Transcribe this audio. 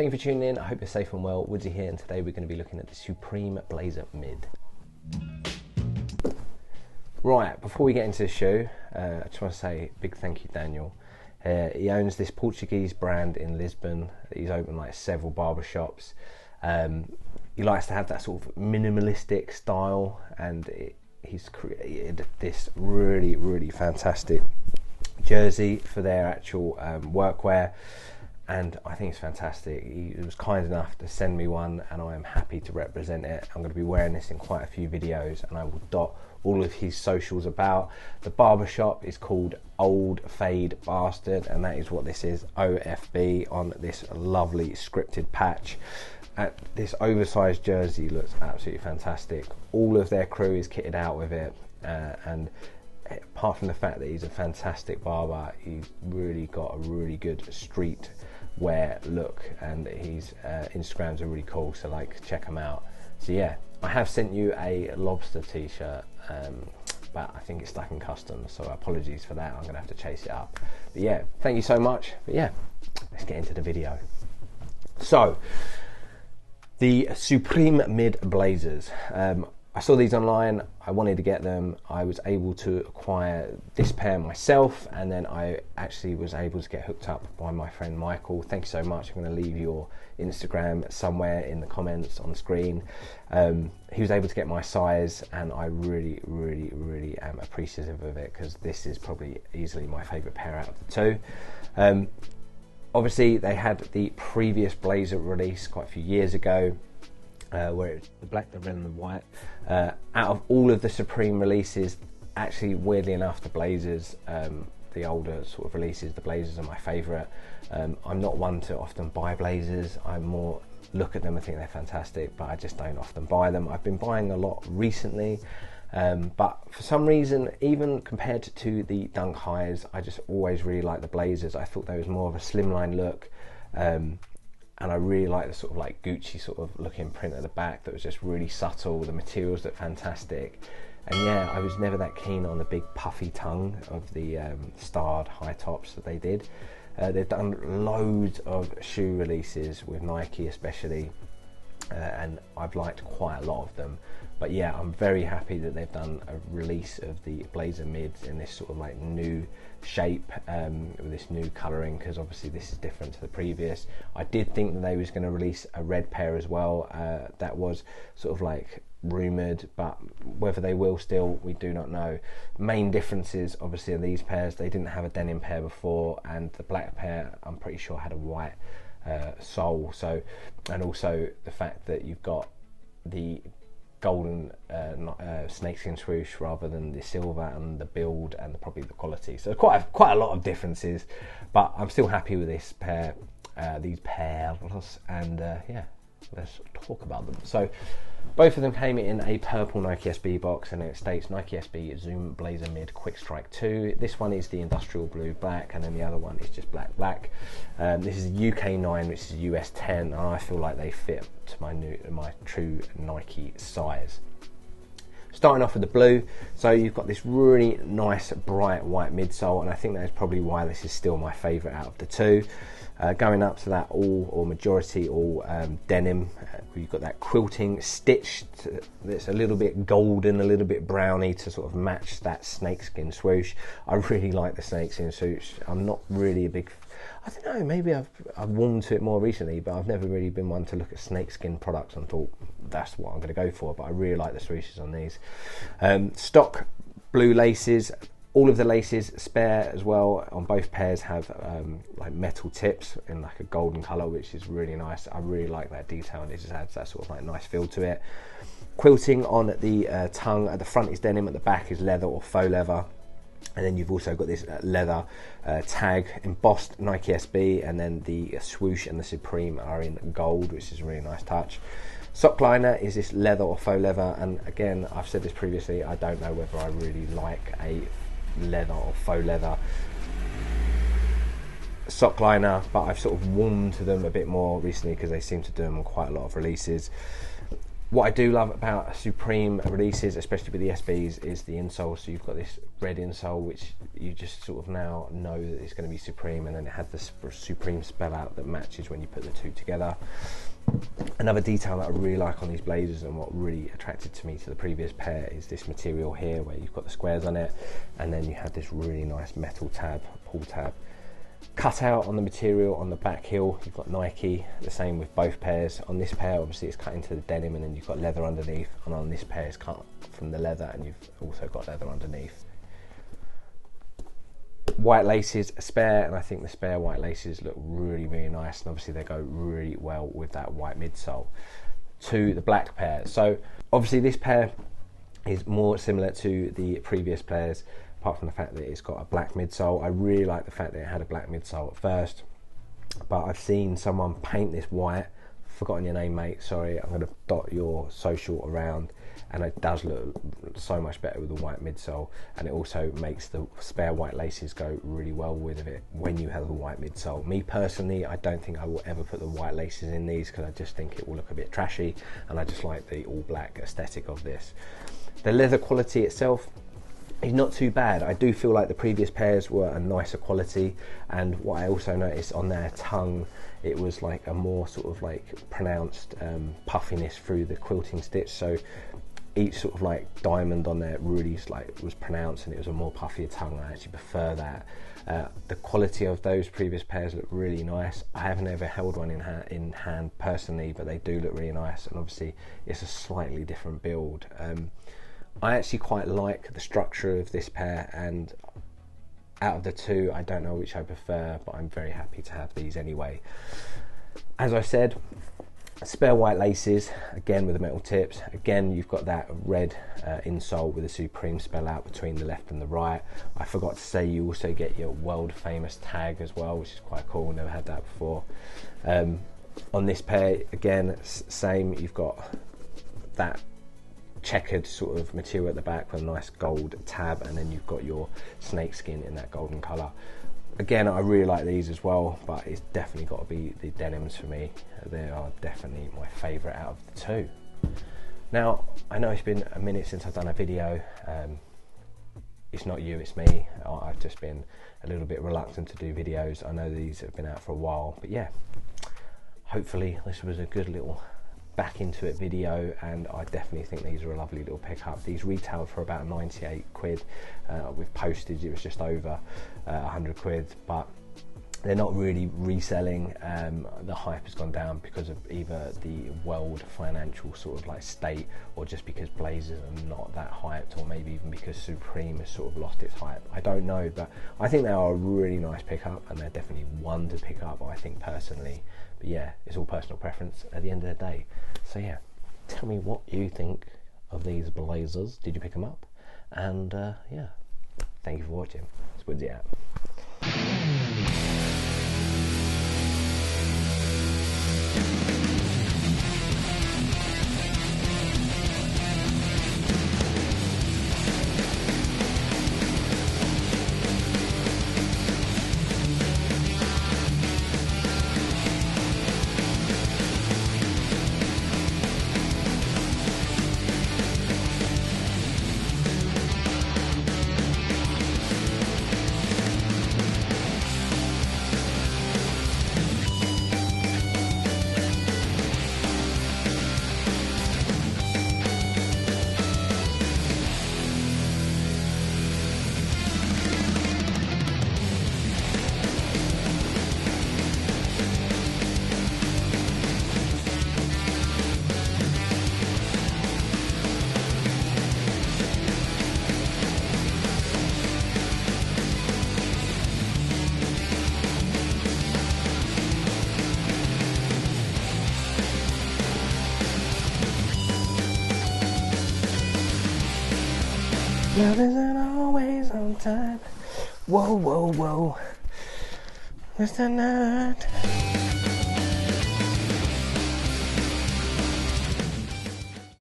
Thank you for tuning in. I hope you're safe and well. Woodsy here, and today we're going to be looking at the Supreme Blazer Mid. Right, before we get into the shoe, I just want to say a big thank you, Daniel. He owns this Portuguese brand in Lisbon. He's opened like several barbershops. He likes to have that sort of minimalistic style, and he's created this really fantastic jersey for their actual workwear, and I think it's fantastic. He was kind enough to send me one, and I am happy to represent it. I'm going to be wearing this in quite a few videos, and I will dot all of his socials about. The barbershop is called Old Fade Bastard, and that is what this is, OFB, on this lovely scripted patch. This oversized jersey looks absolutely fantastic. All of their crew is kitted out with it, and apart from the fact that he's a fantastic barber, he's really got a really good street wear look, and his Instagrams are really cool, so like, check him out. So yeah, I have sent you a lobster t-shirt, but I think it's stuck in customs, so apologies for that. I'm gonna have to chase it up. But yeah, thank you so much. But yeah, let's get into the video. So the Supreme Mid Blazers, I saw these online, I wanted to get them. I was able to acquire this pair myself, and then I actually was able to get hooked up by my friend Michael. Thank you so much. I'm going to leave your Instagram somewhere in the comments on the screen. He was able to get my size, and I really am appreciative of it, because this is probably easily my favourite pair out of the two. Obviously they had the previous Blazer release quite a few years ago, where it's the black, the red and the white. Out of all of the Supreme releases, actually weirdly enough, the Blazers, the older sort of releases, the Blazers are my favourite. I'm not one to often buy Blazers. I more look at them and think they're fantastic, but I just don't often buy them. I've been buying a lot recently, but for some reason, even compared to the Dunk Highs, I just always really like the Blazers. I thought there was more of a slimline look, and I really like the sort of like Gucci sort of looking print at the back that was just really subtle. The materials look fantastic, and yeah, I was never that keen on the big puffy tongue of the starred high tops that they did. They've done loads of shoe releases with Nike especially, and I've liked quite a lot of them. But yeah, I'm very happy that they've done a release of the Blazer Mids in this sort of like new shape, with this new colouring, because obviously this is different to the previous. I did think that they was going to release a red pair as well. That was sort of like rumoured, but whether they will still, we do not know. Main differences obviously in these pairs, they didn't have a denim pair before, and the black pair I'm pretty sure had a white sole. So, and also the fact that you've got the golden snakeskin swoosh rather than the silver, and the build and probably the quality. So quite a lot of differences, but I'm still happy with this pair, these pairs, and yeah, let's talk about them. So both of them came in a purple Nike SB box, and it states Nike SB Zoom Blazer Mid Quick Strike 2. This one is the industrial blue black, and then the other one is just black. This is UK 9, which is US 10, and I feel like they fit to my true Nike size. Starting off with the blue, so you've got this really nice bright white midsole, and I think that is probably why this is still my favourite out of the two. Going up to that majority all denim, you've got that quilting stitch that's a little bit golden, a little bit browny to sort of match that snakeskin swoosh. I really like the snakeskin swoosh. I'm not really a big, I don't know, maybe I've warmed to it more recently, but I've never really been one to look at snakeskin products and thought that's what I'm going to go for, but I really like the swooshes on these. Stock blue laces. All of the laces spare as well on both pairs have like metal tips in like a golden colour, which is really nice. I really like that detail, and it just adds that sort of like nice feel to it. Quilting on the tongue, at the front is denim, at the back is leather or faux leather, and then you've also got this leather tag embossed Nike SB, and then the swoosh and the Supreme are in gold, which is a really nice touch. Sock liner is this leather or faux leather, and again, I've said this previously, I don't know whether I really like a leather or faux leather sock liner, but I've sort of warmed to them a bit more recently because they seem to do them on quite a lot of releases. What I do love about Supreme releases, especially with the SBs, is the insole. So you've got this red insole, which you just sort of now know that it's going to be Supreme, and then it had the Supreme spell out that matches when you put the two together. Another detail that I really like on these blazers, and what really attracted to me to the previous pair, is this material here where you've got the squares on it, and then you have this really nice metal tab, pull tab. Cut out on the material on the back heel, you've got Nike, the same with both pairs. On this pair, obviously it's cut into the denim, and then you've got leather underneath, and on this pair it's cut from the leather, and you've also got leather underneath. White laces, a spare, and I think the spare white laces look really, really nice, and obviously they go really well with that white midsole. To the black pair, so obviously this pair is more similar to the previous pairs, apart from the fact that it's got a black midsole. I really like the fact that it had a black midsole at first, but I've seen someone paint this white. Forgotten your name, mate, sorry. I'm going to dot your social around, and it does look so much better with the white midsole, and it also makes the spare white laces go really well with it when you have the white midsole. Me personally, I don't think I will ever put the white laces in these, because I just think it will look a bit trashy, and I just like the all black aesthetic of this. The leather quality itself is not too bad. I do feel like the previous pairs were a nicer quality, and what I also noticed on their tongue, it was like a more sort of like pronounced puffiness through the quilting stitch. So each sort of like diamond on there really was pronounced, and it was a more puffier tongue. I actually prefer that. The quality of those previous pairs look really nice. I haven't ever held one in hand personally, but they do look really nice, and obviously it's a slightly different build. I actually quite like the structure of this pair, and out of the two, I don't know which I prefer, but I'm very happy to have these anyway. As I said, spare white laces, again with the metal tips. Again, you've got that red insole with the Supreme spell out between the left and the right. I forgot to say you also get your world famous tag as well, which is quite cool. Never had that before. On this pair, again, same. You've got that checkered sort of material at the back with a nice gold tab, and then you've got your snake skin in that golden colour. Again, I really like these as well, but it's definitely got to be the denims for me. They are definitely my favourite out of the two. Now, I know it's been a minute since I've done a video. It's not you, it's me. I've just been a little bit reluctant to do videos. I know these have been out for a while, but yeah, hopefully this was a good little back into it video, and I definitely think these are a lovely little pickup. These retailed for about 98 quid. With postage it was just over 100 quid, but they're not really reselling. The hype has gone down because of either the world financial sort of like state, or just because blazers are not that hyped, or maybe even because Supreme has sort of lost its hype. I don't know, but I think they are a really nice pickup, and they're definitely one to pick up, I think personally. But yeah, it's all personal preference at the end of the day. So yeah, tell me what you think of these blazers. Did you pick them up? And yeah, thank you for watching. Squidzy out. Love isn't always on time. Whoa, whoa, whoa. Mr. Night.